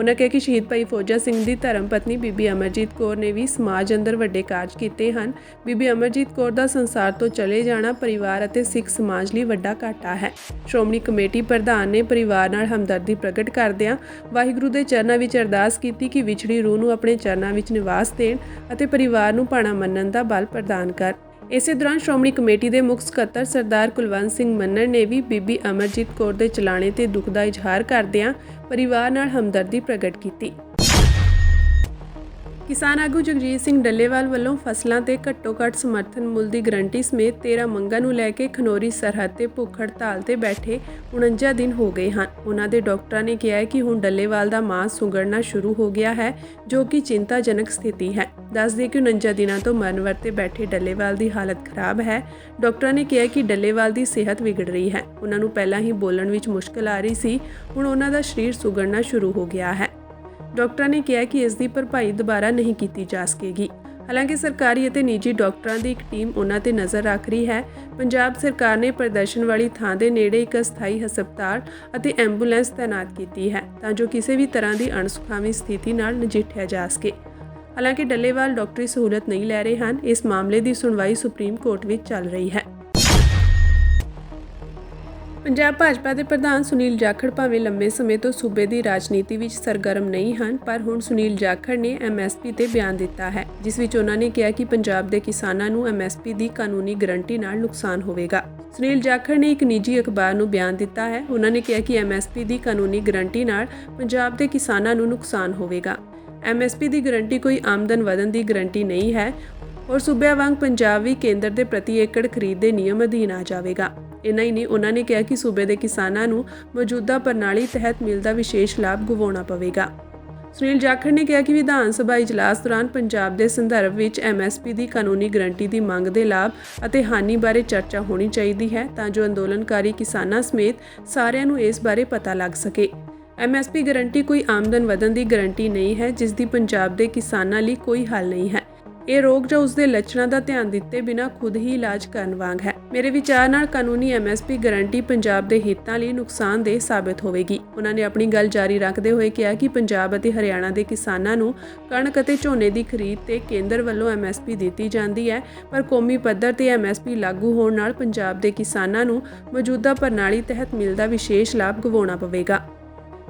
ਉਨ੍ਹਾਂ ਕਿਹਾ ਕਿ ਸ਼ਹੀਦ ਭਾਈ ਫੌਜਾ ਸਿੰਘ ਦੀ ਧਰਮ ਪਤਨੀ ਬੀਬੀ ਅਮਰਜੀਤ ਕੌਰ ਨੇ ਵੀ ਸਮਾਜ ਅੰਦਰ ਵੱਡੇ ਕਾਰਜ ਕੀਤੇ ਹਨ। ਬੀਬੀ ਅਮਰਜੀਤ ਕੌਰ ਦਾ ਸੰਸਾਰ ਤੋਂ ਚਲੇ ਜਾਣਾ ਪਰਿਵਾਰ ਅਤੇ ਸਿੱਖ ਸਮਾਜ ਲਈ ਵੱਡਾ ਘਾਟਾ ਹੈ। ਸ਼੍ਰੋਮਣੀ ਕਮੇਟੀ ਪ੍ਰਧਾਨ ਨੇ ਪਰਿਵਾਰ ਨਾਲ ਹਮਦਰਦੀ ਪ੍ਰਗਟ ਕਰਦਿਆਂ ਵਾਹਿਗੁਰੂ ਦੇ ਚਰਨਾਂ ਵਿੱਚ ਅਰਦਾਸ ਕੀਤੀ ਕਿ ਵਿਛੜੀ ਰੂਹ ਨੂੰ ਆਪਣੇ ਚਰਨਾਂ ਵਿੱਚ ਨਿਵਾਸ ਦੇਣ ਅਤੇ ਪਰਿਵਾਰ ਨੂੰ ਭਾਣਾ ਮੰਨਣ ਦਾ ਬਲ ਪ੍ਰਦਾਨ ਕਰ। ਇਸੇ ਦੌਰਾਨ ਸ਼੍ਰੋਮਣੀ ਕਮੇਟੀ ਦੇ ਮੁੱਖ ਸਕੱਤਰ ਸਰਦਾਰ ਕੁਲਵੰਤ ਸਿੰਘ ਮੰਨਣ ਨੇ ਵੀ ਬੀਬੀ ਅਮਰਜੀਤ ਕੌਰ ਦੇ ਚਲਾਣੇ ਤੇ ਦੁੱਖ ਦਾ ਇਜ਼ਹਾਰ ਕਰਦਿਆਂ ਪਰਿਵਾਰ ਨਾਲ ਹਮਦਰਦੀ ਪ੍ਰਗਟ ਕੀਤੀ। ਕਿਸਾਨ ਆਗੂ ਜਗਜੀਤ ਸਿੰਘ ਡੱਲੇਵਾਲ ਵੱਲੋਂ ਫਸਲਾਂ ਤੇ ਘੱਟੋ-ਘੱਟ ਸਮਰਥਨ ਮੁੱਲ ਦੀ ਗਰੰਟੀ ਸਮੇਤ 13 ਮੰਗਾਂ ਨੂੰ ਲੈ ਕੇ ਖਨੌਰੀ ਸਰਹੱਦ ਤੇ ਭੁੱਖ ਹੜਤਾਲ ਤੇ ਬੈਠੇ 49 ਦਿਨ ਹੋ ਗਏ ਹਨ। ਉਹਨਾਂ ਦੇ ਡਾਕਟਰਾਂ ਨੇ ਕਿਹਾ ਹੈ ਕਿ ਹੁਣ ਡੱਲੇਵਾਲ ਦਾ ਮਾਸ ਸੁੰਗੜਨਾ ਸ਼ੁਰੂ ਹੋ ਗਿਆ ਹੈ, ਜੋ ਕਿ ਚਿੰਤਾਜਨਕ ਸਥਿਤੀ ਹੈ। ਦੱਸ ਦੇ ਕਿ 49 ਦਿਨਾਂ ਤੋਂ ਮਰਨ ਵਰਤੇ ਬੈਠੇ ਡੱਲੇਵਾਲ ਦੀ ਹਾਲਤ ਖਰਾਬ ਹੈ। ਡਾਕਟਰਾਂ ਨੇ ਕਿਹਾ ਕਿ ਡੱਲੇਵਾਲ ਦੀ ਸਿਹਤ ਵਿਗੜ ਰਹੀ ਹੈ। ਉਹਨਾਂ ਨੂੰ ਪਹਿਲਾਂ ਹੀ ਬੋਲਣ ਵਿੱਚ ਮੁਸ਼ਕਲ ਆ ਰਹੀ ਸੀ, ਹੁਣ ਉਹਨਾਂ ਦਾ ਸਰੀਰ ਸੁੰਗੜਨਾ ਸ਼ੁਰੂ ਹੋ ਗਿਆ ਹੈ। ਡਾਕਟਰਾਂ ਨੇ ਕਿਹਾ ਕਿ ਇਸ ਦੀ ਭਰਪਾਈ ਦੁਬਾਰਾ ਨਹੀਂ ਕੀਤੀ ਜਾ ਸਕੇਗੀ। ਹਾਲਾਂਕਿ ਸਰਕਾਰੀ ਅਤੇ ਨਿੱਜੀ ਡਾਕਟਰਾਂ ਦੀ ਇੱਕ ਟੀਮ ਉਹਨਾਂ ਤੇ ਨਜ਼ਰ ਰੱਖ ਰਹੀ ਹੈ। ਪੰਜਾਬ ਸਰਕਾਰ ਨੇ ਪ੍ਰਦਰਸ਼ਨ ਵਾਲੀ ਥਾਂ ਦੇ ਨੇੜੇ ਇੱਕ ਅਸਥਾਈ ਹਸਪਤਾਲ ਅਤੇ ਐਂਬੂਲੈਂਸ ਤੈਨਾਤ ਕੀਤੀ ਹੈ ਤਾਂ ਜੋ ਕਿਸੇ ਵੀ ਤਰ੍ਹਾਂ ਦੀ ਅਣਸੁਖਾਵੀਂ ਸਥਿਤੀ ਨਾਲ ਨਜਿੱਠਿਆ ਜਾ ਸਕੇ। ਹਾਲਾਂਕਿ ਡੱਲੇਵਾਲ ਡਾਕਟਰੀ ਸਹੂਲਤ ਨਹੀਂ ਲੈ ਰਹੇ ਹਨ। ਇਸ ਮਾਮਲੇ ਦੀ ਸੁਣਵਾਈ ਸੁਪਰੀਮ ਕੋਰਟ ਵਿੱਚ ਚੱਲ ਰਹੀ ਹੈ। ਪੰਜਾਬ ਭਾਜਪਾ ਦੇ ਪ੍ਰਧਾਨ ਸੁਨੀਲ ਜਾਖੜ ਭਾਵੇਂ ਲੰਮੇ ਸਮੇਂ ਤੋਂ ਸੂਬੇ ਦੀ ਰਾਜਨੀਤੀ ਵਿੱਚ ਸਰਗਰਮ ਨਹੀਂ ਹਨ, ਪਰ ਹੁਣ ਸੁਨੀਲ ਜਾਖੜ ਨੇ MSP ਤੇ ਬਿਆਨ ਦਿੱਤਾ ਹੈ, ਜਿਸ ਵਿੱਚ ਉਹਨਾਂ ਨੇ ਕਿਹਾ ਕਿ ਪੰਜਾਬ ਦੇ ਕਿਸਾਨਾਂ ਨੂੰ MSP ਦੀ ਕਾਨੂੰਨੀ ਗਰੰਟੀ ਨਾਲ ਨੁਕਸਾਨ ਹੋਵੇਗਾ। ਸੁਨੀਲ ਜਾਖੜ ਨੇ ਇੱਕ ਨਿੱਜੀ ਅਖਬਾਰ ਨੂੰ ਬਿਆਨ ਦਿੱਤਾ ਹੈ। ਉਹਨਾਂ ਨੇ ਕਿਹਾ ਕਿ MSP ਦੀ ਕਾਨੂੰਨੀ ਗਰੰਟੀ ਨਾਲ ਪੰਜਾਬ ਦੇ ਕਿਸਾਨਾਂ ਨੂੰ ਨੁਕਸਾਨ ਹੋਵੇਗਾ। MSP ਦੀ ਗਰੰਟੀ ਕੋਈ ਆਮਦਨ ਵਧਣ ਦੀ ਗਰੰਟੀ ਨਹੀਂ ਹੈ ਔਰ ਸੂਬਿਆਂ ਵਾਂਗ ਪੰਜਾਬ ਵੀ ਕੇਂਦਰ ਦੇ ਪ੍ਰਤੀ ਏਕੜ ਖਰੀਦ ਦੇ ਨਿਯਮ ਅਧੀਨ ਆ ਜਾਵੇਗਾ। ਇੰਨਾ ਹੀ ਨਹੀਂ, ਉਹਨਾਂ ਨੇ ਕਿਹਾ ਕਿ ਸੂਬੇ ਦੇ ਕਿਸਾਨਾਂ ਨੂੰ ਮੌਜੂਦਾ ਪ੍ਰਣਾਲੀ ਤਹਿਤ ਮਿਲਦਾ ਵਿਸ਼ੇਸ਼ ਲਾਭ ਗਵਾਉਣਾ ਪਵੇਗਾ। ਸੁਨੀਲ ਜਾਖੜ ਨੇ ਕਿਹਾ ਕਿ ਵਿਧਾਨ ਸਭਾ ਇਜਲਾਸ ਦੌਰਾਨ ਪੰਜਾਬ ਦੇ ਸੰਦਰਭ ਵਿੱਚ MSP ਦੀ ਕਾਨੂੰਨੀ ਗਰੰਟੀ ਦੀ ਮੰਗ ਦੇ ਲਾਭ ਅਤੇ ਹਾਨੀ ਬਾਰੇ ਚਰਚਾ ਹੋਣੀ ਚਾਹੀਦੀ ਹੈ ਤਾਂ ਜੋ ਅੰਦੋਲਨਕਾਰੀ ਕਿਸਾਨਾਂ ਸਮੇਤ ਸਾਰਿਆਂ ਨੂੰ ਇਸ ਬਾਰੇ ਪਤਾ ਲੱਗ ਸਕੇ। MSP ਗਰੰਟੀ ਕੋਈ ਆਮਦਨ ਵਧਣ ਦੀ ਗਰੰਟੀ ਨਹੀਂ ਹੈ, ਜਿਸ ਦੀ ਪੰਜਾਬ ਦੇ ਕਿਸਾਨਾਂ ਲਈ ਕੋਈ ਹੱਲ ਨਹੀਂ ਹੈ। ਇਹ ਰੋਗ ਜਾਂ ਉਸ ਦੇ ਲੱਛਣਾਂ ਦਾ ਧਿਆਨ ਦਿੱਤੇ ਬਿਨਾਂ ਖੁਦ ਹੀ ਇਲਾਜ ਕਰਨ ਵਾਂਗ ਹੈ। ਮੇਰੇ ਵਿਚਾਰ ਨਾਲ ਕਾਨੂੰਨੀ MSP ਗਰੰਟੀ ਪੰਜਾਬ ਦੇ ਹਿੱਤਾਂ ਲਈ ਨੁਕਸਾਨਦੇਹ ਸਾਬਤ ਹੋਵੇਗੀ। ਉਹਨਾਂ ਨੇ ਆਪਣੀ ਗੱਲ ਜਾਰੀ ਰੱਖਦੇ ਹੋਏ ਕਿਹਾ ਕਿ ਪੰਜਾਬ ਅਤੇ ਹਰਿਆਣਾ ਦੇ ਕਿਸਾਨਾਂ ਨੂੰ ਕਣਕ ਅਤੇ ਝੋਨੇ ਦੀ ਖਰੀਦ ਤੇ ਕੇਂਦਰ ਵੱਲੋਂ MSP ਦਿੱਤੀ ਜਾਂਦੀ ਹੈ, ਪਰ ਕੌਮੀ ਪੱਧਰ ਤੇ MSP ਲਾਗੂ ਹੋਣ ਨਾਲ ਪੰਜਾਬ ਦੇ ਕਿਸਾਨਾਂ ਨੂੰ ਮੌਜੂਦਾ ਪ੍ਰਣਾਲੀ ਤਹਿਤ ਮਿਲਦਾ ਵਿਸ਼ੇਸ਼ ਲਾਭ ਗਵਾਉਣਾ ਪਵੇਗਾ।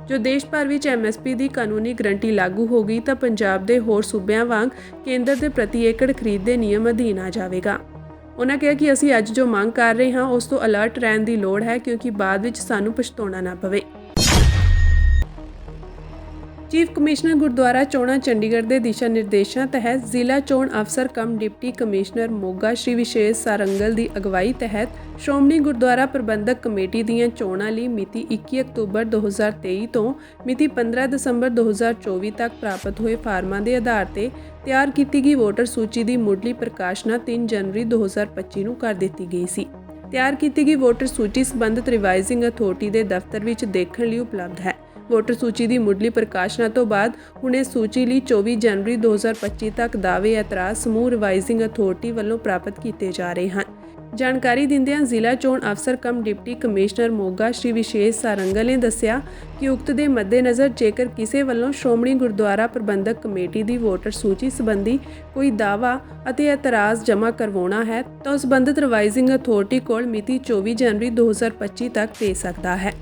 ਜੋ ਦੇਸ਼ ਭਰ ਵਿੱਚ MSP ਦੀ ਕਾਨੂੰਨੀ ਗਰੰਟੀ ਲਾਗੂ ਹੋ ਗਈ ਤਾਂ ਪੰਜਾਬ ਦੇ ਹੋਰ ਸੂਬਿਆਂ ਵਾਂਗ ਕੇਂਦਰ ਦੇ ਪ੍ਰਤੀ ਏਕੜ ਖਰੀਦ ਦੇ ਨਿਯਮ ਅਧੀਨ ਆ ਜਾਵੇਗਾ। ਉਹਨਾਂ ਕਿਹਾ ਕਿ ਅਸੀਂ ਅੱਜ ਜੋ ਮੰਗ ਕਰ ਰਹੇ ਹਾਂ ਉਸ ਤੋਂ ਅਲਰਟ ਰਹਿਣ ਦੀ ਲੋੜ ਹੈ, ਕਿਉਂਕਿ ਬਾਅਦ ਵਿੱਚ ਸਾਨੂੰ ਪਛਤਾਉਣਾ ਨਾ ਪਵੇ। ਚੀਫ ਕਮਿਸ਼ਨਰ ਗੁਰਦੁਆਰਾ ਚੋਣਾਂ ਚੰਡੀਗੜ੍ਹ ਦੇ ਦਿਸ਼ਾ ਨਿਰਦੇਸ਼ਾਂ ਤਹਿਤ ਜ਼ਿਲ੍ਹਾ ਚੋਣ ਅਫਸਰ ਕਮ ਡਿਪਟੀ ਕਮਿਸ਼ਨਰ ਮੋਗਾ ਸ਼੍ਰੀ ਵਿਸ਼ੇਸ਼ ਸਾਰੰਗਲ ਦੀ ਅਗਵਾਈ ਤਹਿਤ ਸ਼੍ਰੋਮਣੀ ਗੁਰਦੁਆਰਾ ਪ੍ਰਬੰਧਕ ਕਮੇਟੀ ਦੀਆਂ ਚੋਣਾਂ ਲਈ ਮਿਤੀ 21 ਅਕਤੂਬਰ 2023 ਤੋਂ ਮਿਤੀ 15 ਦਸੰਬਰ 2024 ਤੱਕ ਪ੍ਰਾਪਤ ਹੋਏ ਫਾਰਮਾਂ ਦੇ ਆਧਾਰ ਤੇ ਤਿਆਰ ਕੀਤੀ ਗਈ ਵੋਟਰ ਸੂਚੀ ਦੀ ਮੁੱਢਲੀ ਪ੍ਰਕਾਸ਼ਨਾ 3 ਜਨਵਰੀ 2025 ਨੂੰ ਕਰ ਦਿੱਤੀ ਗਈ ਸੀ। ਤਿਆਰ ਕੀਤੀ ਗਈ ਵੋਟਰ ਸੂਚੀ ਸੰਬੰਧਿਤ ਰਿਵਾਈਜ਼ਿੰਗ ਅਥਾਰਟੀ ਦੇ ਦਫ਼ਤਰ ਵਿੱਚ ਦੇਖਣ ਲਈ ਉਪਲਬਧ ਹੈ। ਵੋਟਰ ਸੂਚੀ ਦੀ ਮੁੱਢਲੀ ਪ੍ਰਕਾਸ਼ਨਾ ਤੋਂ ਬਾਅਦ ਹੁਣ ਇਸ ਸੂਚੀ ਲਈ 24 ਜਨਵਰੀ 2025 ਤੱਕ ਦਾਅਵੇ ਇਤਰਾਜ਼ ਸਮੂਹ ਰਿਵਾਈਜ਼ਿੰਗ ਅਥਾਰਟੀ ਵੱਲੋਂ ਪ੍ਰਾਪਤ ਕੀਤੇ ਜਾ ਰਹੇ ਹਨ। ਜਾਣਕਾਰੀ ਦਿੰਦਿਆਂ ਜ਼ਿਲ੍ਹਾ ਚੋਣ ਅਫਸਰ ਕਮ ਡਿਪਟੀ ਕਮਿਸ਼ਨਰ ਮੋਗਾ ਸ਼੍ਰੀ ਵਿਸ਼ੇਸ਼ ਸਾਰੰਗਲ ਨੇ ਦੱਸਿਆ ਕਿ ਉਕਤ ਦੇ ਮੱਦੇਨਜ਼ਰ ਜੇਕਰ ਕਿਸੇ ਵੱਲੋਂ ਸ਼੍ਰੋਮਣੀ ਗੁਰਦੁਆਰਾ ਪ੍ਰਬੰਧਕ ਕਮੇਟੀ ਦੀ ਵੋਟਰ ਸੂਚੀ ਸੰਬੰਧੀ ਕੋਈ ਦਾਅਵਾ ਅਤੇ ਇਤਰਾਜ਼ ਜਮ੍ਹਾਂ ਕਰਵਾਉਣਾ ਹੈ ਤਾਂ ਸੰਬੰਧਿਤ ਰਿਵਾਈਜ਼ਿੰਗ ਅਥਾਰਟੀ ਕੋਲ ਮਿਤੀ 24 ਜਨਵਰੀ 2025 ਤੱਕ ਦੇ ਸਕਦਾ ਹੈ।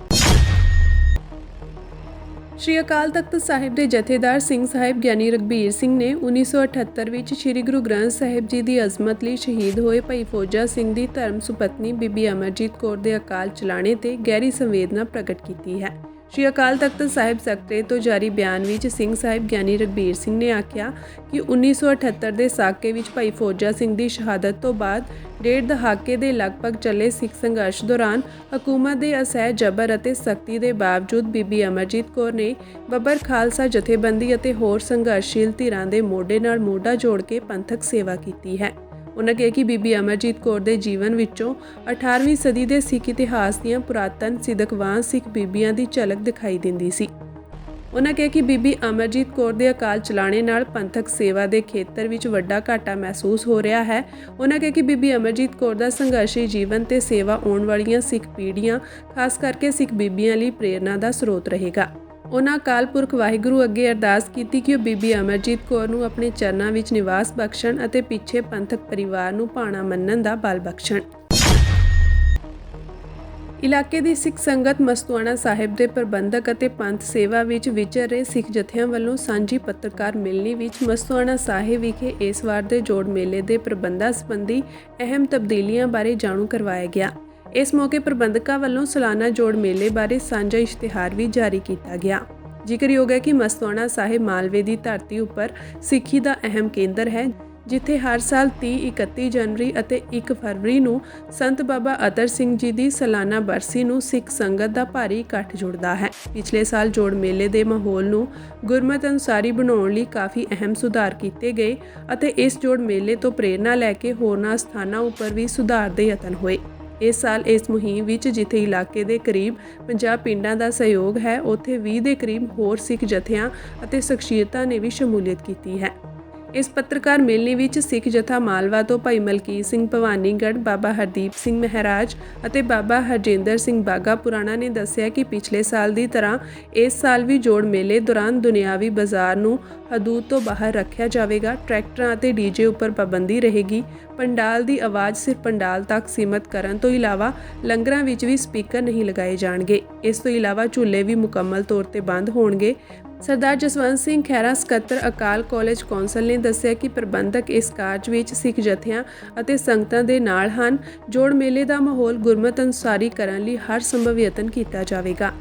ਸ਼੍ਰੀ ਅਕਾਲ ਤਖਤ ਸਾਹਿਬ ਦੇ ਜਥੇਦਾਰ ਸਿੰਘ ਸਾਹਿਬ ਗਿਆਨੀ ਰਘਬੀਰ ਸਿੰਘ ਨੇ 1978 ਵਿੱਚ ਸ਼੍ਰੀ ਗੁਰੂ ਗ੍ਰੰਥ ਸਾਹਿਬ ਜੀ ਦੀ ਅਜ਼ਮਤ ਲਈ ਸ਼ਹੀਦ ਹੋਏ ਭਾਈ ਫੌਜਾ ਸਿੰਘ ਦੀ ਧਰਮ ਸੁਪਤਨੀ ਬੀਬੀ ਅਮਰਜੀਤ ਕੌਰ ਦੇ ਅਕਾਲ ਚਲਾਣੇ ਤੇ ਗਹਿਰੀ ਸੰਵੇਦਨਾ ਪ੍ਰਗਟ ਕੀਤੀ ਹੈ। ਸ਼੍ਰੀ ਅਕਾਲ ਤਖਤ ਸਾਹਿਬ ਸਕੱਤਰੇਤ ਤੋਂ ਜਾਰੀ ਬਿਆਨ ਵਿੱਚ ਸਿੰਘ ਸਾਹਿਬ ਗਿਆਨੀ ਰਘਬੀਰ ਸਿੰਘ ਨੇ ਆਖਿਆ ਕਿ 1978 ਦੇ ਸਾਕੇ ਵਿੱਚ ਭਾਈ ਫੌਜਾ ਸਿੰਘ ਦੀ ਸ਼ਹਾਦਤ ਤੋਂ ਬਾਅਦ ਡੇਢ ਦਹਾਕੇ ਦੇ ਲਗਭਗ ਚੱਲੇ ਸਿੱਖ ਸੰਘਰਸ਼ ਦੌਰਾਨ ਹਕੂਮਤ ਦੇ ਅਸਹਿ ਜਬਰ ਅਤੇ ਸਖਤੀ ਦੇ ਬਾਵਜੂਦ ਬੀਬੀ ਅਮਰਜੀਤ ਕੌਰ ਨੇ ਬੱਬਰ ਖਾਲਸਾ ਜਥੇਬੰਦੀ ਅਤੇ ਹੋਰ ਸੰਘਰਸ਼ੀਲ ਧਿਰਾਂ ਦੇ ਮੋਢੇ ਨਾਲ ਮੋਢਾ ਜੋੜ ਕੇ ਪੰਥਕ ਸੇਵਾ ਕੀਤੀ ਹੈ। ਉਹਨਾਂ ਕਿਹਾ ਕਿ ਬੀਬੀ ਅਮਰਜੀਤ ਕੌਰ ਦੇ ਜੀਵਨ ਵਿੱਚੋਂ 18ਵੀਂ ਸਦੀ ਦੇ ਸਿੱਖ ਇਤਿਹਾਸ ਦੀਆਂ ਪੁਰਾਤਨ ਸਿਦਕਵਾਨ ਸਿੱਖ ਬੀਬੀਆਂ ਦੀ ਝਲਕ ਦਿਖਾਈ ਦਿੰਦੀ ਸੀ। ਉਹਨਾਂ ਕਿਹਾ ਕਿ ਬੀਬੀ ਅਮਰਜੀਤ ਕੌਰ ਦੇ ਅਕਾਲ ਚਲਾਣੇ ਨਾਲ ਪੰਥਕ ਸੇਵਾ ਦੇ ਖੇਤਰ ਵਿੱਚ ਵੱਡਾ ਘਾਟਾ ਮਹਿਸੂਸ ਹੋ ਰਿਹਾ ਹੈ। ਉਹਨਾਂ ਕਿਹਾ ਕਿ ਬੀਬੀ ਅਮਰਜੀਤ ਕੌਰ ਦਾ ਸੰਘਰਸ਼ੀ ਜੀਵਨ ਤੇ ਸੇਵਾ ਆਉਣ ਵਾਲੀਆਂ ਸਿੱਖ ਪੀੜ੍ਹੀਆਂ, ਖਾਸ ਕਰਕੇ ਸਿੱਖ ਬੀਬੀਆਂ ਲਈ ਪ੍ਰੇਰਨਾ ਦਾ ਸਰੋਤ ਰਹੇਗਾ। ਉਹਨਾਂ ਅਕਾਲ ਪੁਰਖ ਵਾਹਿਗੁਰੂ ਅੱਗੇ ਅਰਦਾਸ ਕੀਤੀ ਕਿ ਉਹ ਬੀਬੀ ਅਮਰਜੀਤ ਕੌਰ ਨੂੰ ਆਪਣੇ ਚਰਨਾਂ ਵਿੱਚ ਨਿਵਾਸ ਬਖਸ਼ਣ ਅਤੇ ਪਿੱਛੇ ਪੰਥਕ ਪਰਿਵਾਰ ਨੂੰ ਭਾਣਾ ਮੰਨਣ ਦਾ ਬਲ ਬਖਸ਼ਣ। ਇਲਾਕੇ ਦੀ ਸਿੱਖ ਸੰਗਤ ਮਸਤੂਆਣਾ ਸਾਹਿਬ ਦੇ ਪ੍ਰਬੰਧਕ ਅਤੇ ਪੰਥ ਸੇਵਾ ਵਿੱਚ ਵਿਚਰ ਰਹੇ ਸਿੱਖ ਜਥਿਆਂ ਵੱਲੋਂ ਸਾਂਝੀ ਪੱਤਰਕਾਰ ਮਿਲਣੀ ਵਿੱਚ ਮਸਤੂਆਣਾ ਸਾਹਿਬ ਵਿਖੇ ਇਸ ਵਾਰ ਦੇ ਜੋੜ ਮੇਲੇ ਦੇ ਪ੍ਰਬੰਧਾਂ ਸੰਬੰਧੀ ਅਹਿਮ ਤਬਦੀਲੀਆਂ ਬਾਰੇ ਜਾਣੂ ਕਰਵਾਇਆ ਗਿਆ। ਇਸ ਮੌਕੇ ਪ੍ਰਬੰਧਕਾਂ ਵੱਲੋਂ ਸਾਲਾਨਾ ਜੋੜ ਮੇਲੇ ਬਾਰੇ ਸਾਂਝਾ ਇਸ਼ਤਿਹਾਰ ਵੀ ਜਾਰੀ ਕੀਤਾ ਗਿਆ। ਜ਼ਿਕਰਯੋਗ ਹੈ ਕਿ ਮਸਤੂਆਣਾ ਸਾਹਿਬ ਮਾਲਵੇ ਦੀ ਧਰਤੀ ਉੱਪਰ ਸਿੱਖੀ ਦਾ ਅਹਿਮ ਕੇਂਦਰ ਹੈ, ਜਿੱਥੇ ਹਰ ਸਾਲ 30, 31 ਜਨਵਰੀ ਅਤੇ 1 ਫਰਵਰੀ ਨੂੰ ਸੰਤ ਬਾਬਾ ਅਤਰ ਸਿੰਘ ਜੀ ਦੀ ਸਾਲਾਨਾ ਬਰਸੀ ਨੂੰ ਸਿੱਖ ਸੰਗਤ ਦਾ ਭਾਰੀ ਇਕੱਠ ਜੁੜਦਾ ਹੈ। ਪਿਛਲੇ ਸਾਲ ਜੋੜ ਮੇਲੇ ਦੇ ਮਾਹੌਲ ਨੂੰ ਗੁਰਮਤ ਅਨੁਸਾਰੀ ਬਣਾਉਣ ਲਈ ਕਾਫੀ ਅਹਿਮ ਸੁਧਾਰ ਕੀਤੇ ਗਏ ਅਤੇ ਇਸ ਜੋੜ ਮੇਲੇ ਤੋਂ ਪ੍ਰੇਰਨਾ ਲੈ ਕੇ ਹੋਰਨਾਂ ਸਥਾਨਾਂ ਉੱਪਰ ਵੀ ਸੁਧਾਰ ਦੇ ਯਤਨ ਹੋਏ। ਇਸ ਸਾਲ ਇਸ ਮੁਹਿੰਮ ਵਿੱਚ ਜਿੱਥੇ ਇਲਾਕੇ ਦੇ ਕਰੀਬ 50 ਪਿੰਡਾਂ ਦਾ ਸਹਿਯੋਗ ਹੈ, ਉੱਥੇ 20 ਦੇ ਕਰੀਬ ਹੋਰ ਸਿੱਖ ਜਥਿਆਂ ਅਤੇ ਸ਼ਖਸੀਅਤਾਂ ਨੇ ਵੀ ਸ਼ਮੂਲੀਅਤ ਕੀਤੀ ਹੈ। ਇਸ ਪੱਤਰਕਾਰ ਮੇਲੇ ਵਿੱਚ ਸਿੱਖ ਜਥਾ ਮਾਲਵਾ ਤੋਂ ਭਾਈ ਮਲਕੀਤ ਸਿੰਘ ਭਵਾਨੀਗੜ੍ਹ, ਬਾਬਾ ਹਰਦੀਪ ਸਿੰਘ ਮਹਾਰਾਜ ਅਤੇ ਬਾਬਾ ਹਰਜਿੰਦਰ ਸਿੰਘ ਬਾਗਾ ਪੁਰਾਣਾ ਨੇ ਦੱਸਿਆ ਕਿ ਪਿਛਲੇ ਸਾਲ ਦੀ ਤਰ੍ਹਾਂ ਇਸ ਸਾਲ ਵੀ ਜੋੜ ਮੇਲੇ ਦੌਰਾਨ ਦੁਨਿਆਵੀ ਬਾਜ਼ਾਰ ਨੂੰ ਹਦੂਦ ਤੋਂ ਬਾਹਰ ਰੱਖਿਆ ਜਾਵੇਗਾ। ਟਰੈਕਟਰਾਂ ਅਤੇ ਡੀਜੇ ਉੱਪਰ ਪਾਬੰਦੀ ਰਹੇਗੀ। ਪੰਡਾਲ ਦੀ ਆਵਾਜ਼ ਸਿਰਫ ਪੰਡਾਲ ਤੱਕ ਸੀਮਤ ਕਰਨ ਤੋਂ ਇਲਾਵਾ ਲੰਗਰਾਂ ਵਿੱਚ ਵੀ ਸਪੀਕਰ ਨਹੀਂ ਲਗਾਏ ਜਾਣਗੇ। ਇਸ ਤੋਂ ਇਲਾਵਾ ਝੂਲੇ ਵੀ ਮੁਕੰਮਲ ਤੌਰ ਤੇ ਬੰਦ ਹੋਣਗੇ। ਸਰਦਾਰ ਜਸਵੰਤ ਸਿੰਘ ਖਹਿਰਾ ਸਕੱਤਰ ਅਕਾਲ ਕਾਲਜ ਕੌਂਸਲ ਨੇ ਦੱਸਿਆ ਕਿ ਪ੍ਰਬੰਧਕ ਇਸ ਕਾਰਜ ਵਿੱਚ ਸਿੱਖ ਜਥਿਆਂ ਅਤੇ ਸੰਗਤਾਂ ਦੇ ਨਾਲ ਹਨ। ਜੋੜ ਮੇਲੇ ਦਾ ਮਾਹੌਲ ਗੁਰਮਤ ਅਨੁਸਾਰੀ ਕਰਨ ਲਈ ਹਰ ਸੰਭਵ ਯਤਨ ਕੀਤਾ ਜਾਵੇਗਾ।